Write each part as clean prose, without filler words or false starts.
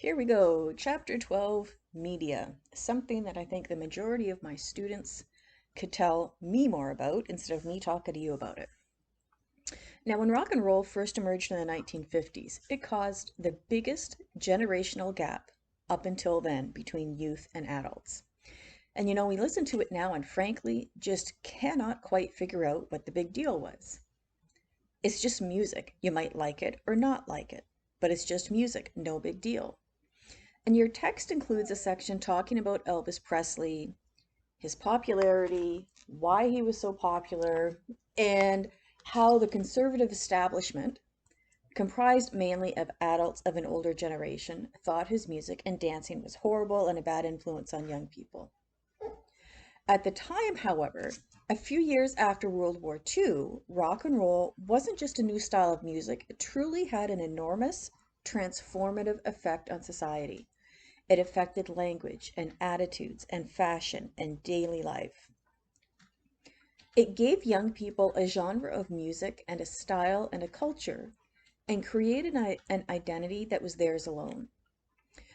Here we go. Chapter 12, Media. Something that I think the majority of my students could tell me more about instead of me talking to you about it. Now, when rock and roll first emerged in the 1950s, it caused the biggest generational gap up until then between youth and adults. And we listen to it now and frankly just cannot quite figure out what the big deal was. It's just music. You might like it or not like it, but it's just music, no big deal. And your text includes a section talking about Elvis Presley, his popularity, why he was so popular, and how the conservative establishment, comprised mainly of adults of an older generation, thought his music and dancing was horrible and a bad influence on young people. At the time, however, a few years after World War II, rock and roll wasn't just a new style of music, it truly had an enormous transformative effect on society. It affected language and attitudes and fashion and daily life. It gave young people a genre of music and a style and a culture and created an identity that was theirs alone.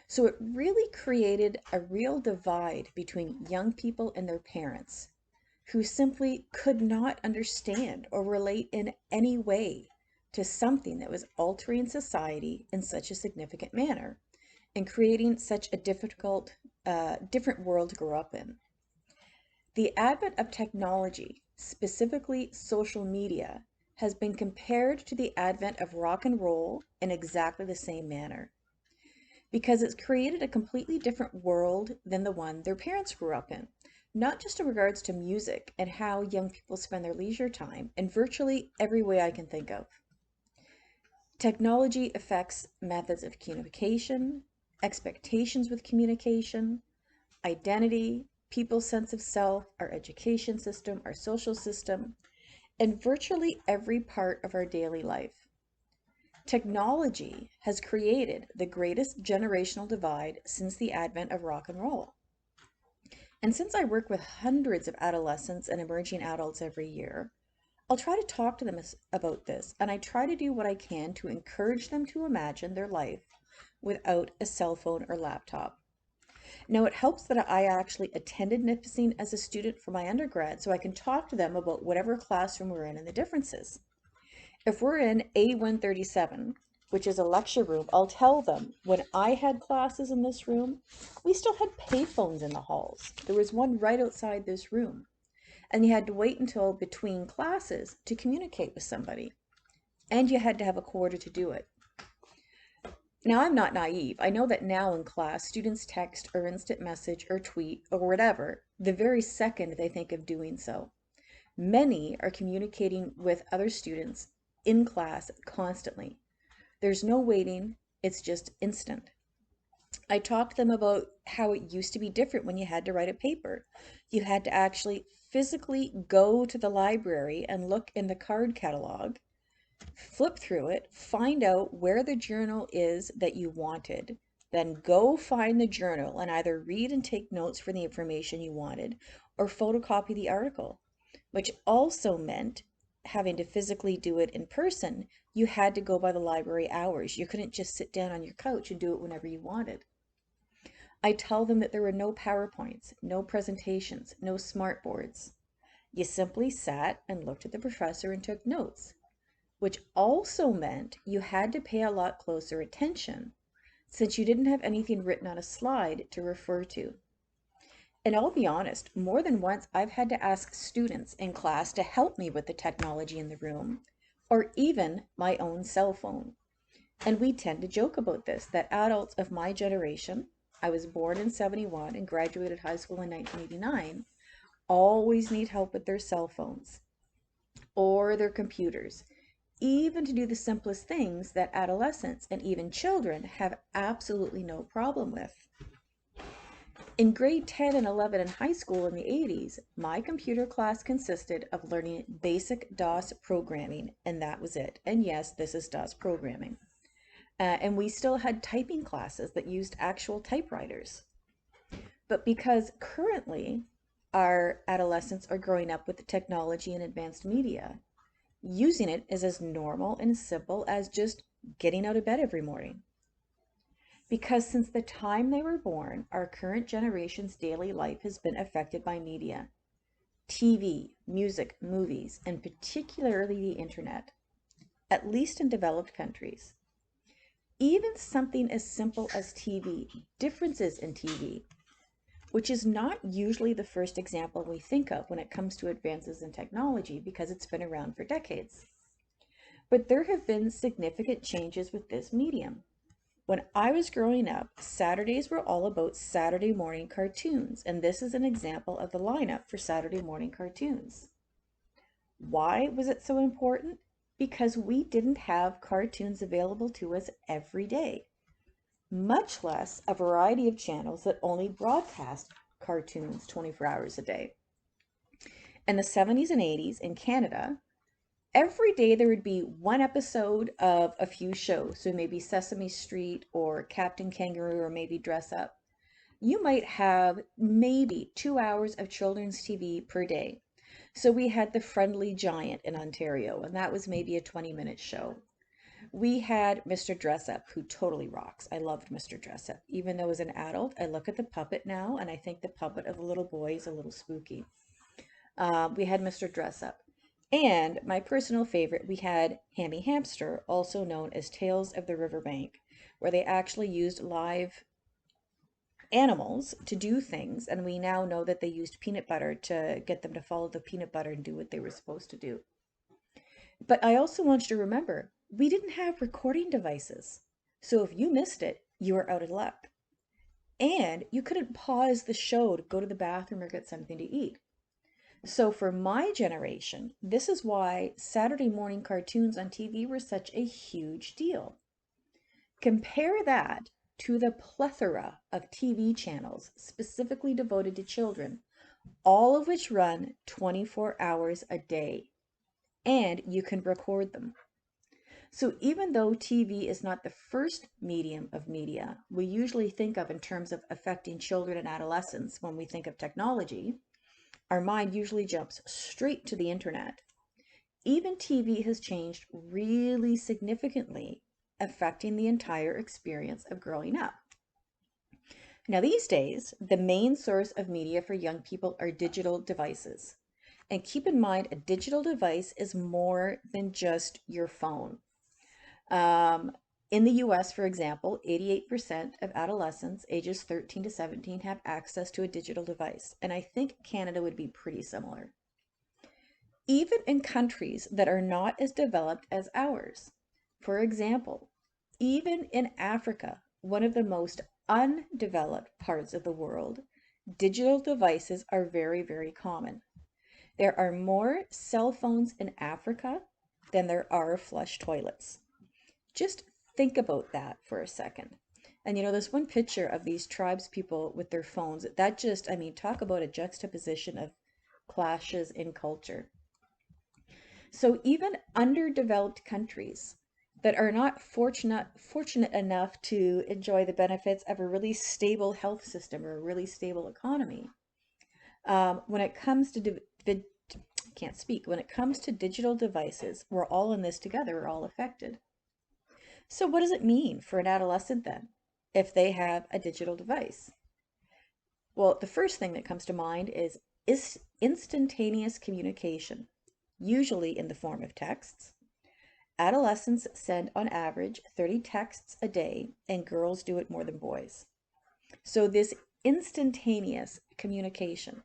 So it really created a real divide between young people and their parents who simply could not understand or relate in any way to something that was altering society in such a significant manner and creating such a different world to grow up in. The advent of technology, specifically social media, has been compared to the advent of rock and roll in exactly the same manner because it's created a completely different world than the one their parents grew up in, not just in regards to music and how young people spend their leisure time in virtually every way I can think of. Technology affects methods of communication, expectations with communication, identity, people's sense of self, our education system, our social system, and virtually every part of our daily life. Technology has created the greatest generational divide since the advent of rock and roll. And since I work with hundreds of adolescents and emerging adults every year, I'll try to talk to them about this, and I try to do what I can to encourage them to imagine their life without a cell phone or laptop. Now, it helps that I actually attended Nipissing as a student for my undergrad, so I can talk to them about whatever classroom we're in and the differences. If we're in A137, which is a lecture room, I'll tell them when I had classes in this room, we still had payphones in the halls. There was one right outside this room, and you had to wait until between classes to communicate with somebody, and you had to have a quarter to do it. Now, I'm not naive. I know that now in class, students text or instant message or tweet or whatever the very second they think of doing so. Many are communicating with other students in class constantly. There's no waiting, it's just instant. I talked to them about how it used to be different when you had to write a paper. You had to actually physically go to the library and look in the card catalog, flip through it, find out where the journal is that you wanted, then go find the journal and either read and take notes for the information you wanted or photocopy the article, which also meant having to physically do it in person. You had to go by the library hours. You couldn't just sit down on your couch and do it whenever you wanted. I tell them that there were no PowerPoints, no presentations, no smart boards. You simply sat and looked at the professor and took notes, which also meant you had to pay a lot closer attention since you didn't have anything written on a slide to refer to. And I'll be honest, more than once I've had to ask students in class to help me with the technology in the room, or even my own cell phone. And we tend to joke about this, that adults of my generation, I was born in 71 and graduated high school in 1989, always need help with their cell phones or their computers, even to do the simplest things that adolescents and even children have absolutely no problem with. In grade 10 and 11 in high school in the 80s, my computer class consisted of learning basic DOS programming, and that was it. And yes, this is DOS programming. And we still had typing classes that used actual typewriters. But because currently our adolescents are growing up with the technology and advanced media, using it is as normal and simple as just getting out of bed every morning. Because since the time they were born, our current generation's daily life has been affected by media, TV, music, movies, and particularly the internet, at least in developed countries. Even something as simple as TV, differences in TV, which is not usually the first example we think of when it comes to advances in technology because it's been around for decades. But there have been significant changes with this medium. When I was growing up, Saturdays were all about Saturday morning cartoons, and this is an example of the lineup for Saturday morning cartoons. Why was it so important? Because we didn't have cartoons available to us every day, much less a variety of channels that only broadcast cartoons 24 hours a day. In the 70s and 80s in Canada, every day there would be one episode of a few shows. So maybe Sesame Street or Captain Kangaroo or maybe Dress Up. You might have maybe 2 hours of children's TV per day. So we had The Friendly Giant in Ontario, and that was maybe a 20-minute show. We had Mr. Dress Up, who totally rocks. I loved Mr. Dress Up. Even though as an adult, I look at the puppet now and I think the puppet of a little boy is a little spooky. We had Mr. Dress Up. And my personal favorite, we had Hammy Hamster, also known as Tales of the Riverbank, where they actually used live animals to do things. And we now know that they used peanut butter to get them to follow the peanut butter and do what they were supposed to do. But I also want you to remember, we didn't have recording devices. So if you missed it, you were out of luck. And you couldn't pause the show to go to the bathroom or get something to eat. So for my generation, this is why Saturday morning cartoons on TV were such a huge deal. Compare that to the plethora of TV channels specifically devoted to children, all of which run 24 hours a day, and you can record them. So even though TV is not the first medium of media we usually think of in terms of affecting children and adolescents when we think of technology, our mind usually jumps straight to the internet. Even TV has changed really significantly, affecting the entire experience of growing up. Now, these days, the main source of media for young people are digital devices. And keep in mind, a digital device is more than just your phone. In the US, for example, 88% of adolescents ages 13 to 17 have access to a digital device, and I think Canada would be pretty similar. Even in countries that are not as developed as ours, for example, even in Africa, one of the most undeveloped parts of the world, digital devices are very, very common. There are more cell phones in Africa than there are flush toilets. Just think about that for a second. And there's one picture of these tribes people with their phones. That just, I mean, talk about a juxtaposition of clashes in culture. So even underdeveloped countries that are not fortunate enough to enjoy the benefits of a really stable health system or a really stable economy, when it comes to can't speak. When it comes to digital devices, we're all in this together. We're all affected. So what does it mean for an adolescent then, if they have a digital device? Well, the first thing that comes to mind is instantaneous communication, usually in the form of texts. Adolescents send on average 30 texts a day, and girls do it more than boys. So this instantaneous communication.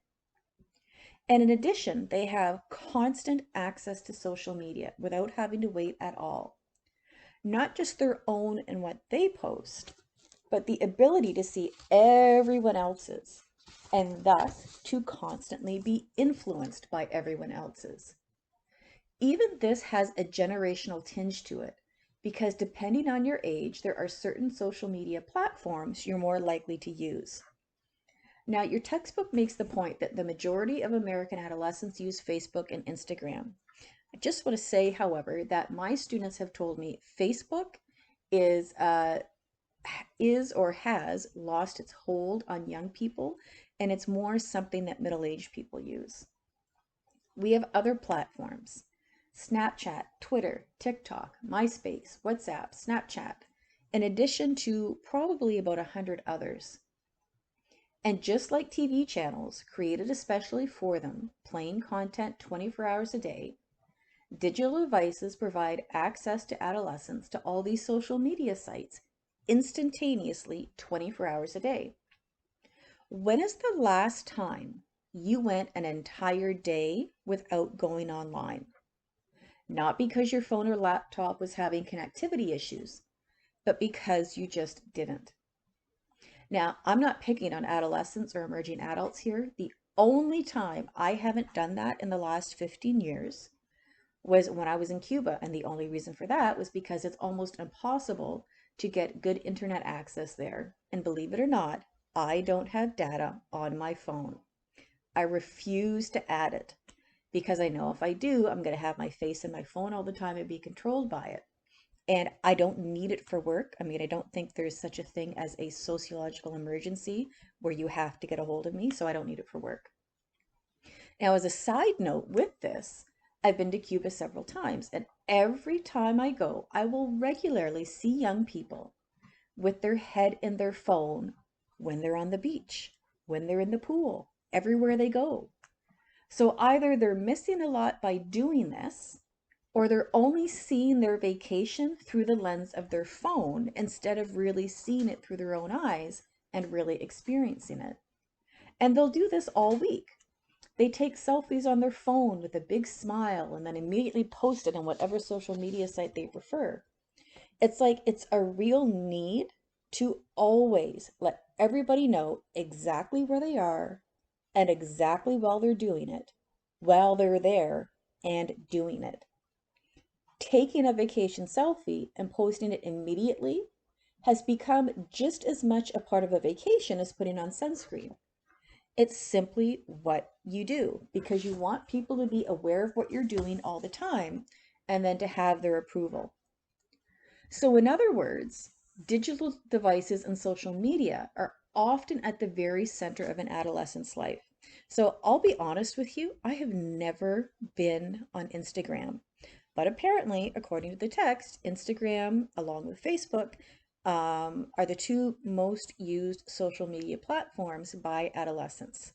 And in addition, they have constant access to social media without having to wait at all. Not just their own and what they post, but the ability to see everyone else's, and thus to constantly be influenced by everyone else's. Even this has a generational tinge to it, because depending on your age, there are certain social media platforms you're more likely to use. Now, your textbook makes the point that the majority of American adolescents use Facebook and Instagram. I just want to say, however, that my students have told me Facebook is or has lost its hold on young people, and it's more something that middle-aged people use. We have other platforms: Snapchat, Twitter, TikTok, MySpace, WhatsApp, Snapchat, in addition to probably about 100 others. And just like TV channels created especially for them, playing content 24 hours a day, digital devices provide access to adolescents to all these social media sites instantaneously 24 hours a day. When is the last time you went an entire day without going online? Not because your phone or laptop was having connectivity issues, but because you just didn't. Now, I'm not picking on adolescents or emerging adults here. The only time I haven't done that in the last 15 years was when I was in Cuba. And the only reason for that was because it's almost impossible to get good internet access there. And believe it or not, I don't have data on my phone. I refuse to add it because I know if I do, I'm going to have my face in my phone all the time and be controlled by it. And I don't need it for work. I mean, I don't think there's such a thing as a sociological emergency where you have to get a hold of me, so I don't need it for work. Now, as a side note with this, I've been to Cuba several times, and every time I go, I will regularly see young people with their head in their phone when they're on the beach, when they're in the pool, everywhere they go. So either they're missing a lot by doing this, or they're only seeing their vacation through the lens of their phone instead of really seeing it through their own eyes and really experiencing it. And they'll do this all week. They take selfies on their phone with a big smile and then immediately post it on whatever social media site they prefer. It's like it's a real need to always let everybody know exactly where they are and exactly while they're doing it, while they're there and doing it. Taking a vacation selfie and posting it immediately has become just as much a part of a vacation as putting on sunscreen. It's simply what you do because you want people to be aware of what you're doing all the time and then to have their approval. So, in other words, digital devices and social media are often at the very center of an adolescent's life. So, I'll be honest with you, I have never been on Instagram. But apparently, according to the text, Instagram, along with Facebook, are the two most used social media platforms by adolescents.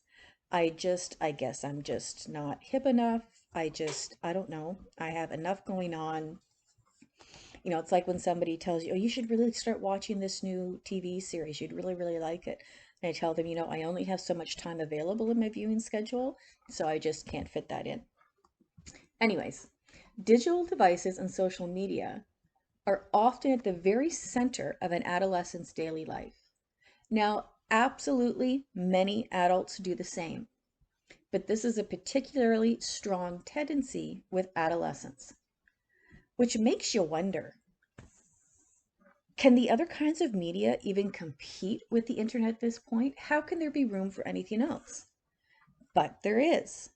I guess I'm just not hip enough. I don't know. I have enough going on. You know, it's like when somebody tells you, oh, you should really start watching this new TV series. You'd really, really like it. And I tell them, you know, I only have so much time available in my viewing schedule, so I just can't fit that in. Anyways, digital devices and social media are often at the very center of an adolescent's daily life. Now, absolutely many adults do the same, but this is a particularly strong tendency with adolescents, which makes you wonder, can the other kinds of media even compete with the internet at this point? How can there be room for anything else? But there is.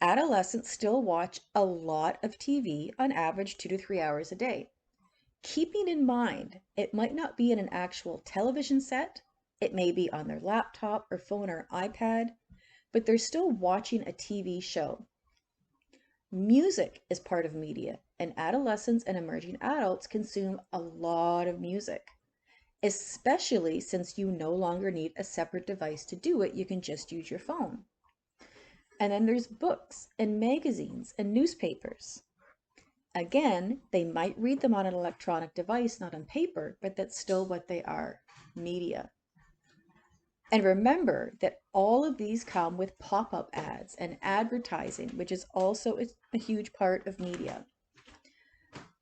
Adolescents still watch a lot of TV, on average 2 to 3 hours a day. Keeping in mind, it might not be in an actual television set, it may be on their laptop or phone or iPad, but they're still watching a TV show. Music is part of media, and adolescents and emerging adults consume a lot of music, especially since you no longer need a separate device to do it, you can just use your phone. And then there's books and magazines and newspapers. Again, they might read them on an electronic device, not on paper, but that's still what they are, media. And remember that all of these come with pop-up ads and advertising, which is also a huge part of media.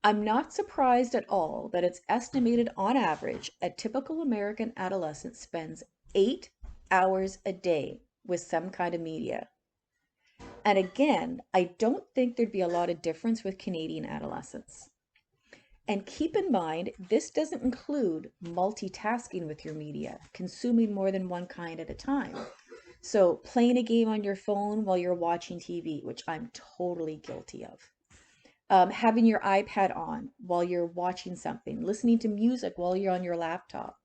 I'm not surprised at all that it's estimated on average a typical American adolescent spends 8 hours a day with some kind of media. And again, I don't think there'd be a lot of difference with Canadian adolescents. And keep in mind, this doesn't include multitasking with your media, consuming more than one kind at a time. So playing a game on your phone while you're watching TV, which I'm totally guilty of. Having your iPad on while you're watching something, listening to music while you're on your laptop.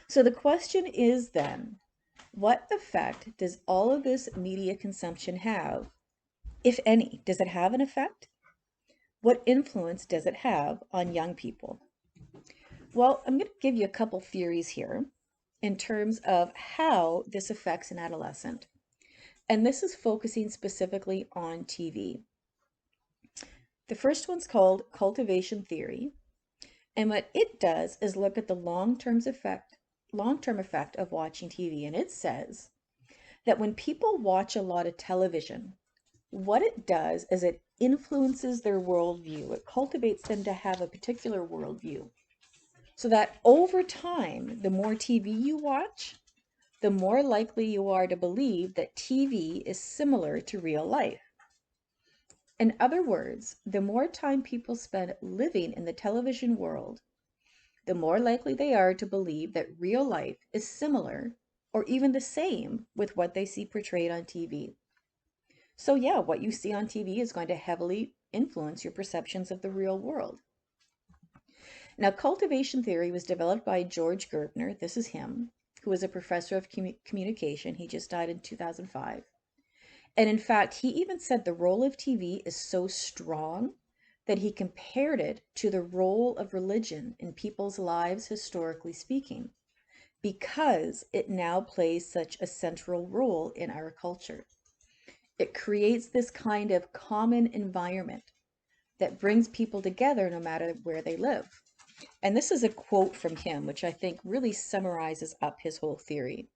So the question is then, what effect does all of this media consumption have, if any? Does it have an effect? What influence does it have on young people? Well, I'm going to give you a couple theories here in terms of how this affects an adolescent. And this is focusing specifically on TV. The first one's called cultivation theory. And what it does is look at the long-term effect of watching TV. And it says that when people watch a lot of television, what it does is it influences their worldview. It cultivates them to have a particular worldview. So that over time, the more TV you watch, the more likely you are to believe that TV is similar to real life. In other words, the more time people spend living in the television world, the more likely they are to believe that real life is similar or even the same with what they see portrayed on TV. So yeah, what you see on TV is going to heavily influence your perceptions of the real world. Now, cultivation theory was developed by George Gerbner, this is him, who was a professor of communication. He just died in 2005. And in fact, he even said the role of TV is so strong that he compared it to the role of religion in people's lives, historically speaking, because it now plays such a central role in our culture. It creates this kind of common environment that brings people together no matter where they live. And this is a quote from him, which I think really summarizes up his whole theory.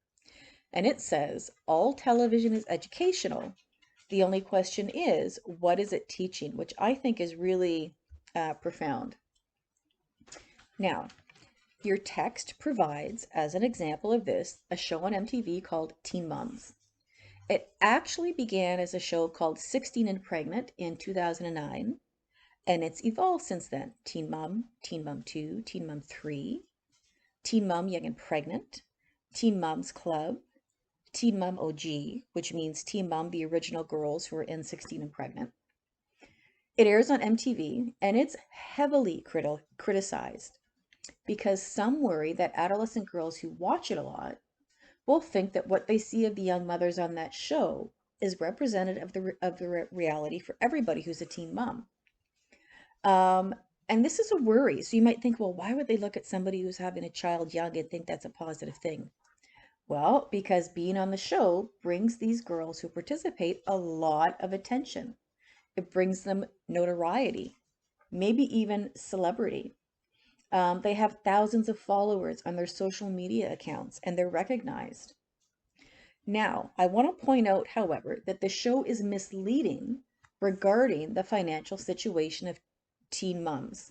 And it says, all television is educational. The only question is, what is it teaching? Which I think is really profound. Now, your text provides, as an example of this, a show on MTV called Teen Moms. It actually began as a show called 16 and Pregnant in 2009. And it's evolved since then. Teen Mom 2, Teen Mom 3, Teen Mom Young and Pregnant, Teen Moms Club, Teen Mom OG, which means Teen Mom, the original girls who are in 16 and Pregnant. It airs on MTV, and it's heavily criticized because some worry that adolescent girls who watch it a lot will think that what they see of the young mothers on that show is representative of the reality for everybody who's a teen mom. And this is a worry. So you might think, well, why would they look at somebody who's having a child young and think that's a positive thing? Well, because being on the show brings these girls who participate a lot of attention. It brings them notoriety, maybe even celebrity. They have thousands of followers on their social media accounts and they're recognized. Now, I want to point out, however, that the show is misleading regarding the financial situation of teen moms,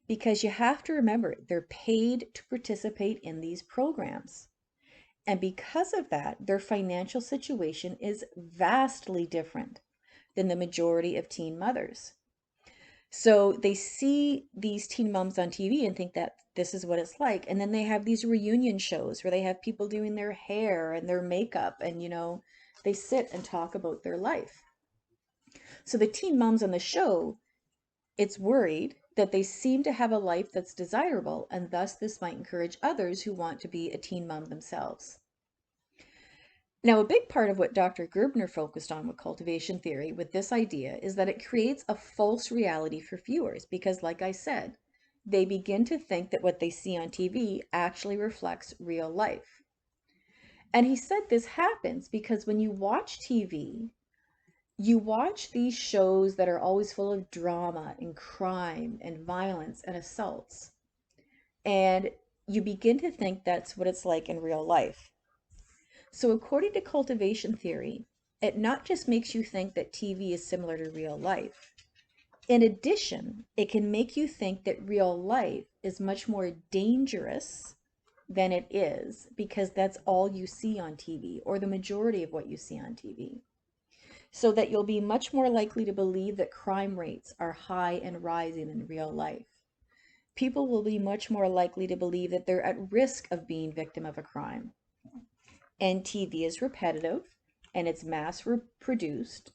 because you have to remember they're paid to participate in these programs. And because of that, their financial situation is vastly different than the majority of teen mothers. So they see these teen moms on TV and think that this is what it's like. And then they have these reunion shows where they have people doing their hair and their makeup and, they sit and talk about their life. So the teen moms on the show, it's worried that they seem to have a life that's desirable, and thus this might encourage others who want to be a teen mom themselves. Now, a big part of what Dr. Gerbner focused on with cultivation theory with this idea is that it creates a false reality for viewers because, like I said, they begin to think that what they see on TV actually reflects real life. And he said this happens because when you watch TV, you watch these shows that are always full of drama and crime and violence and assaults. And you begin to think that's what it's like in real life. So according to cultivation theory, it not just makes you think that TV is similar to real life. In addition, it can make you think that real life is much more dangerous than it is because that's all you see on TV, or the majority of what you see on TV. So that you'll be much more likely to believe that crime rates are high and rising in real life. People will be much more likely to believe that they're at risk of being victim of a crime. And TV is repetitive and it's mass produced.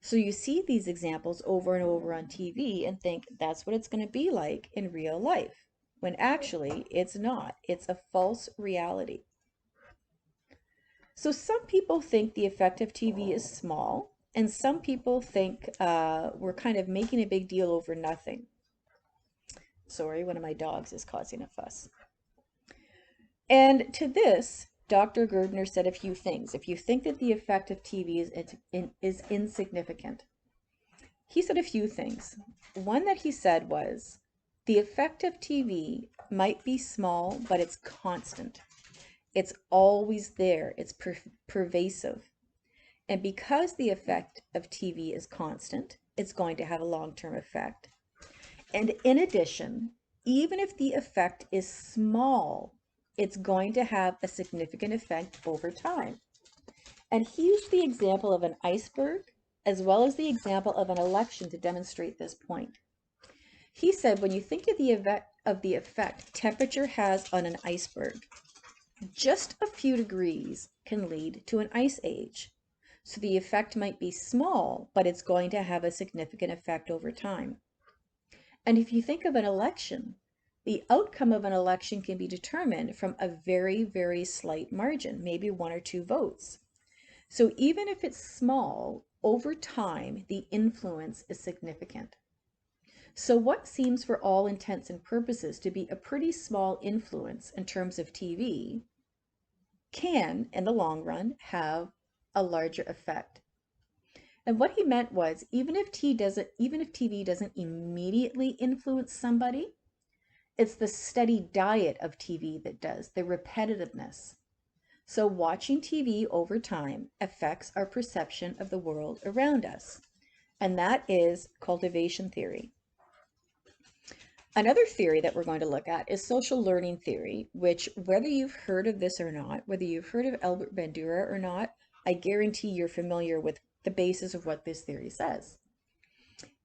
So you see these examples over and over on TV and think that's what it's going to be like in real life, when actually it's not. It's a false reality. So some people think the effect of TV is small, and some people think we're kind of making a big deal over nothing. So sorry, one of my dogs is causing a fuss. And to this, Dr. Gerdner said a few things. If you think that the effect of TV is insignificant, he said a few things. One that he said was, the effect of TV might be small, but it's constant. It's always there. It's pervasive. And because the effect of TV is constant, it's going to have a long-term effect. And in addition, even if the effect is small, it's going to have a significant effect over time. And he used the example of an iceberg as well as the example of an election to demonstrate this point. He said, when you think of the effect temperature has on an iceberg, just a few degrees can lead to an ice age. So the effect might be small, but it's going to have a significant effect over time. And if you think of an election, the outcome of an election can be determined from a very, very slight margin, maybe 1 or 2 votes. So even if it's small, over time, the influence is significant. So what seems for all intents and purposes to be a pretty small influence in terms of TV can, in the long run, have a larger effect. And what he meant was, even if TV doesn't immediately influence somebody, it's the steady diet of TV that does, the repetitiveness. So watching TV over time affects our perception of the world around us. And that is cultivation theory. Another theory that we're going to look at is social learning theory, which, whether you've heard of this or not, whether you've heard of Albert Bandura or not, I guarantee you're familiar with the basis of what this theory says.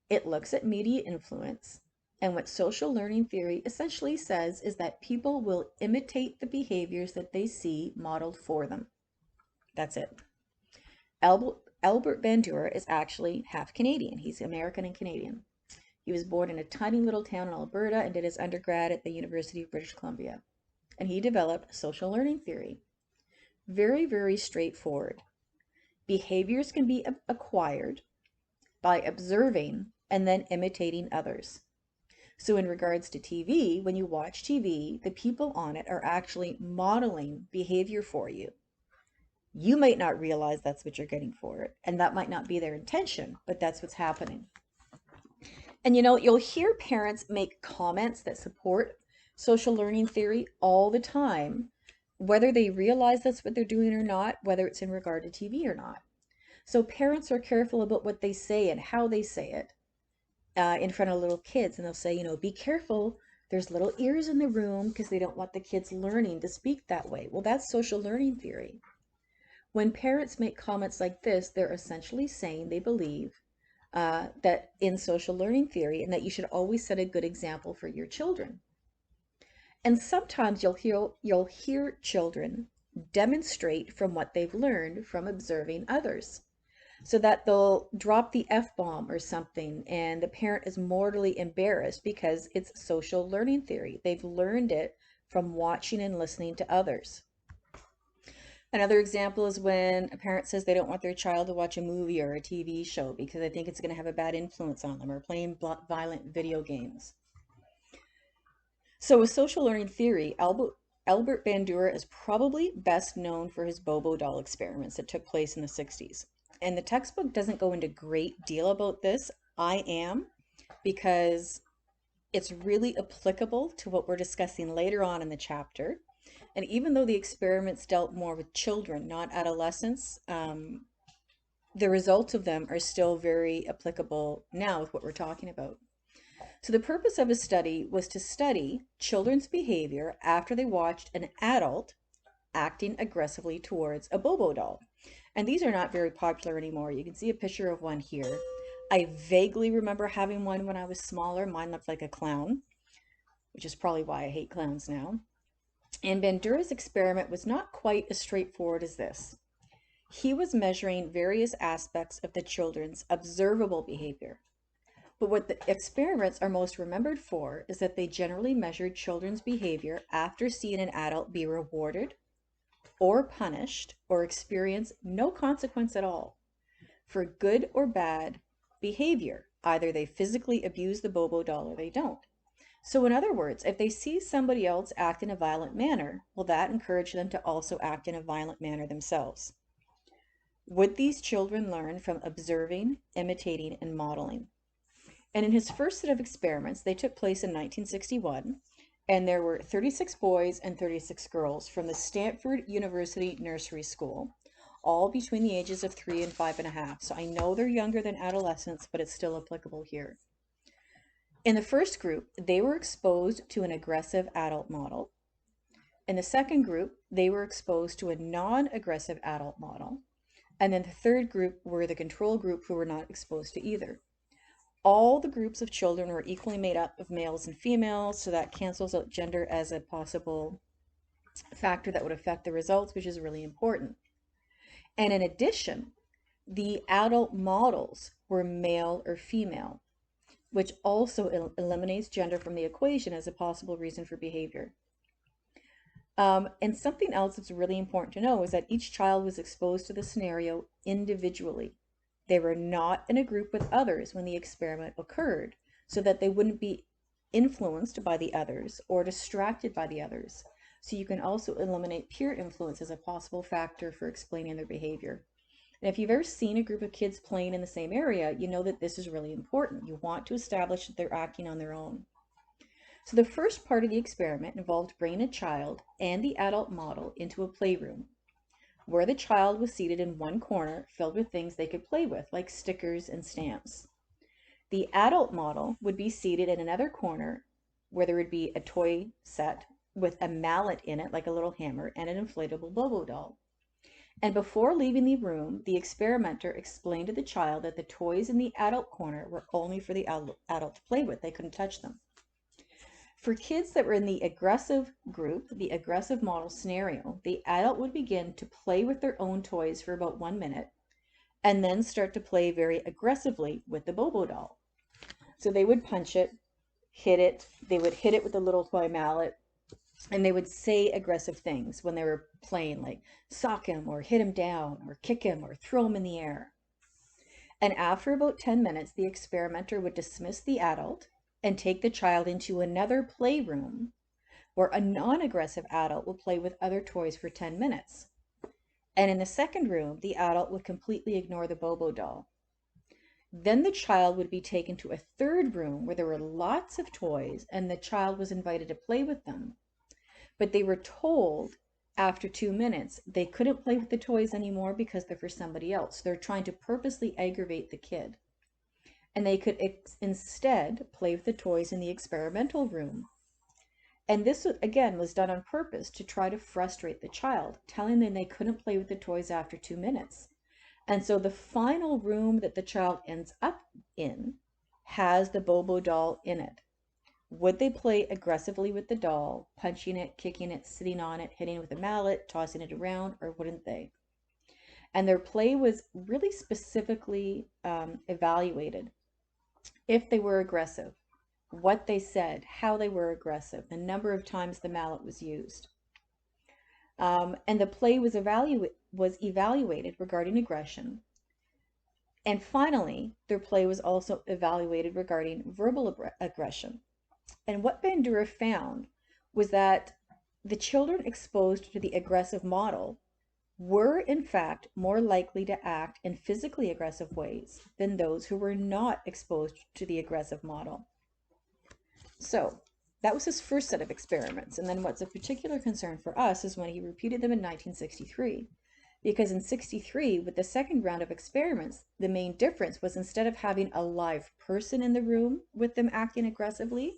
It looks at media influence, and what social learning theory essentially says is that people will imitate the behaviors that they see modeled for them. That's it. Albert Bandura is actually half Canadian. He's American and Canadian. He was born in a tiny little town in Alberta and did his undergrad at the University of British Columbia. And he developed social learning theory. Very, very straightforward. Behaviors can be acquired by observing and then imitating others. So in regards to TV, when you watch TV, the people on it are actually modeling behavior for you. You might not realize that's what you're getting for it, and that might not be their intention, but that's what's happening. And you'll hear parents make comments that support social learning theory all the time, whether they realize that's what they're doing or not, whether it's in regard to TV or not. So parents are careful about what they say and how they say it in front of little kids. And they'll say, be careful, there's little ears in the room, because they don't want the kids learning to speak that way. Well, that's social learning theory. When parents make comments like this, they're essentially saying they believe that in social learning theory, and that you should always set a good example for your children. And sometimes you'll hear children demonstrate from what they've learned from observing others, so that they'll drop the F-bomb or something, and the parent is mortally embarrassed because it's social learning theory. They've learned it from watching and listening to others. Another example is when a parent says they don't want their child to watch a movie or a TV show because they think it's going to have a bad influence on them, or playing violent video games. So with social learning theory, Albert Bandura is probably best known for his Bobo doll experiments that took place in the 60s. And the textbook doesn't go into great deal about this. I am, because it's really applicable to what we're discussing later on in the chapter. And even though the experiments dealt more with children, not adolescents, the results of them are still very applicable now with what we're talking about. So the purpose of his study was to study children's behavior after they watched an adult acting aggressively towards a Bobo doll. And these are not very popular anymore. You can see a picture of one here. I vaguely remember having one when I was smaller. Mine looked like a clown, which is probably why I hate clowns now. And Bandura's experiment was not quite as straightforward as this. He was measuring various aspects of the children's observable behavior. But what the experiments are most remembered for is that they generally measured children's behavior after seeing an adult be rewarded or punished or experience no consequence at all for good or bad behavior. Either they physically abuse the Bobo doll or they don't. So in other words, if they see somebody else act in a violent manner, will that encourage them to also act in a violent manner themselves? Would these children learn from observing, imitating, and modeling? And in his first set of experiments, they took place in 1961, and there were 36 boys and 36 girls from the Stanford University Nursery School, all between the ages of 3 and 5.5. So I know they're younger than adolescents, but it's still applicable here. In the first group, they were exposed to an aggressive adult model. In the second group, they were exposed to a non-aggressive adult model. And then the third group were the control group, who were not exposed to either. All the groups of children were equally made up of males and females, so that cancels out gender as a possible factor that would affect the results, which is really important. And in addition, the adult models were male or female, which also eliminates gender from the equation as a possible reason for behavior. And something else that's really important to know is that each child was exposed to the scenario individually. They were not in a group with others when the experiment occurred, so that they wouldn't be influenced by the others or distracted by the others. So you can also eliminate peer influence as a possible factor for explaining their behavior. And if you've ever seen a group of kids playing in the same area, you know that this is really important. You want to establish that they're acting on their own. So the first part of the experiment involved bringing a child and the adult model into a playroom, where the child was seated in one corner filled with things they could play with, like stickers and stamps. The adult model would be seated in another corner where there would be a toy set with a mallet in it, like a little hammer, and an inflatable Bobo doll. And before leaving the room, the experimenter explained to the child that the toys in the adult corner were only for the adult to play with. They couldn't touch them. For kids that were in the aggressive group, the aggressive model scenario, the adult would begin to play with their own toys for about 1 minute and then start to play very aggressively with the Bobo doll. So they would punch it, hit it, they would hit it with a little toy mallet, and they would say aggressive things when they were playing, like sock him or hit him down or kick him or throw him in the air. And after about 10 minutes, the experimenter would dismiss the adult and take the child into another playroom where a non-aggressive adult would play with other toys for 10 minutes. And in the second room, the adult would completely ignore the Bobo doll. Then the child would be taken to a third room where there were lots of toys, and the child was invited to play with them. But they were told after 2 minutes they couldn't play with the toys anymore because they're for somebody else. They're trying to purposely aggravate the kid. And they could instead play with the toys in the experimental room. And this, again, was done on purpose to try to frustrate the child, telling them they couldn't play with the toys after 2 minutes. And so the final room that the child ends up in has the Bobo doll in it. Would they play aggressively with the doll, punching it, kicking it, sitting on it, hitting it with a mallet, tossing it around, or wouldn't they? And their play was really specifically evaluated. If they were aggressive, what they said, how they were aggressive, the number of times the mallet was used. And the play was evaluated regarding aggression. And finally, their play was also evaluated regarding verbal aggression. And what Bandura found was that the children exposed to the aggressive model were in fact more likely to act in physically aggressive ways than those who were not exposed to the aggressive model. So that was his first set of experiments. And then what's of particular concern for us is when he repeated them in 1963. Because in 63, with the second round of experiments, the main difference was instead of having a live person in the room with them acting aggressively,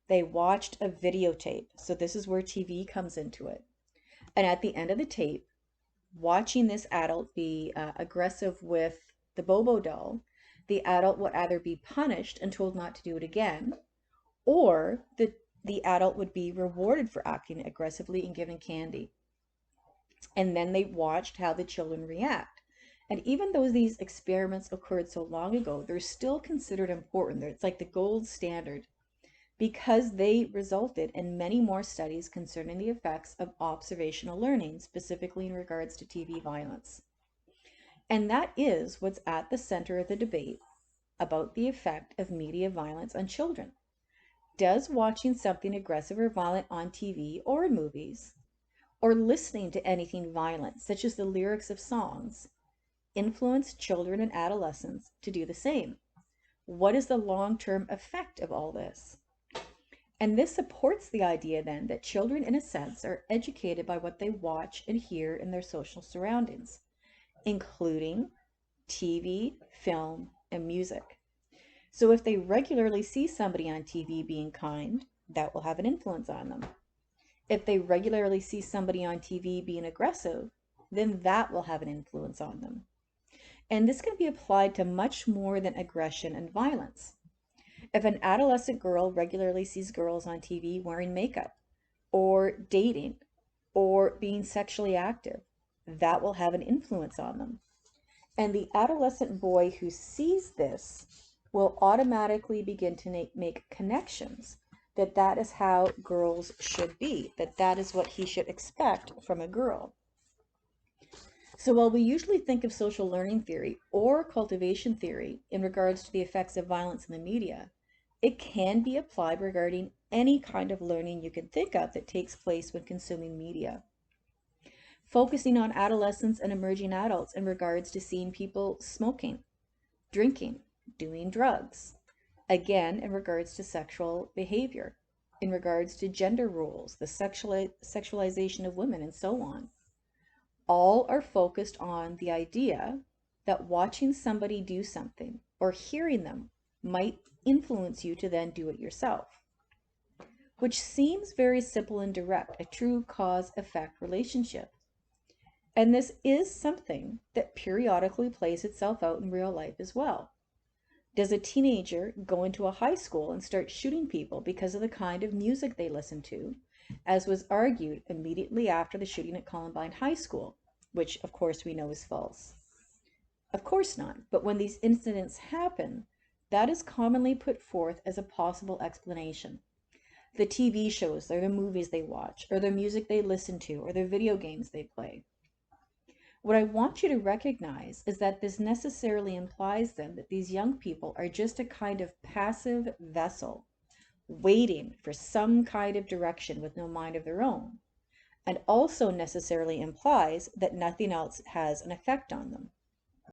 they watched a videotape. So this is where TV comes into it. And at the end of the tape, watching this adult be aggressive with the Bobo doll, the adult would either be punished and told not to do it again, or the adult would be rewarded for acting aggressively and given candy. And then they watched how the children react. And even though these experiments occurred so long ago, they're still considered important. It's like the gold standard, because they resulted in many more studies concerning the effects of observational learning, specifically in regards to TV violence. And that is what's at the center of the debate about the effect of media violence on children. Does watching something aggressive or violent on TV or in movies, or listening to anything violent, such as the lyrics of songs, influence children and adolescents to do the same? What is the long-term effect of all this? And this supports the idea then that children, in a sense, are educated by what they watch and hear in their social surroundings, including TV, film, and music. So if they regularly see somebody on TV being kind, that will have an influence on them. If they regularly see somebody on TV being aggressive, then that will have an influence on them. And this can be applied to much more than aggression and violence. If an adolescent girl regularly sees girls on TV wearing makeup, or dating, or being sexually active, that will have an influence on them. And the adolescent boy who sees this will automatically begin to make connections that that is how girls should be, that that is what he should expect from a girl. So while we usually think of social learning theory or cultivation theory in regards to the effects of violence in the media, it can be applied regarding any kind of learning you can think of that takes place when consuming media. Focusing on adolescents and emerging adults in regards to seeing people smoking, drinking, doing drugs. Again, in regards to sexual behavior, in regards to gender roles, the sexualization of women, and so on. All are focused on the idea that watching somebody do something or hearing them might influence you to then do it yourself, which seems very simple and direct, a true cause-effect relationship. And this is something that periodically plays itself out in real life as well. Does a teenager go into a high school and start shooting people because of the kind of music they listen to, as was argued immediately after the shooting at Columbine High School, which of course we know is false? Of course not, but when these incidents happen, that is commonly put forth as a possible explanation. The TV shows, or the movies they watch, or the music they listen to, or the video games they play. What I want you to recognize is that this necessarily implies then that these young people are just a kind of passive vessel, waiting for some kind of direction with no mind of their own, and also necessarily implies that nothing else has an effect on them.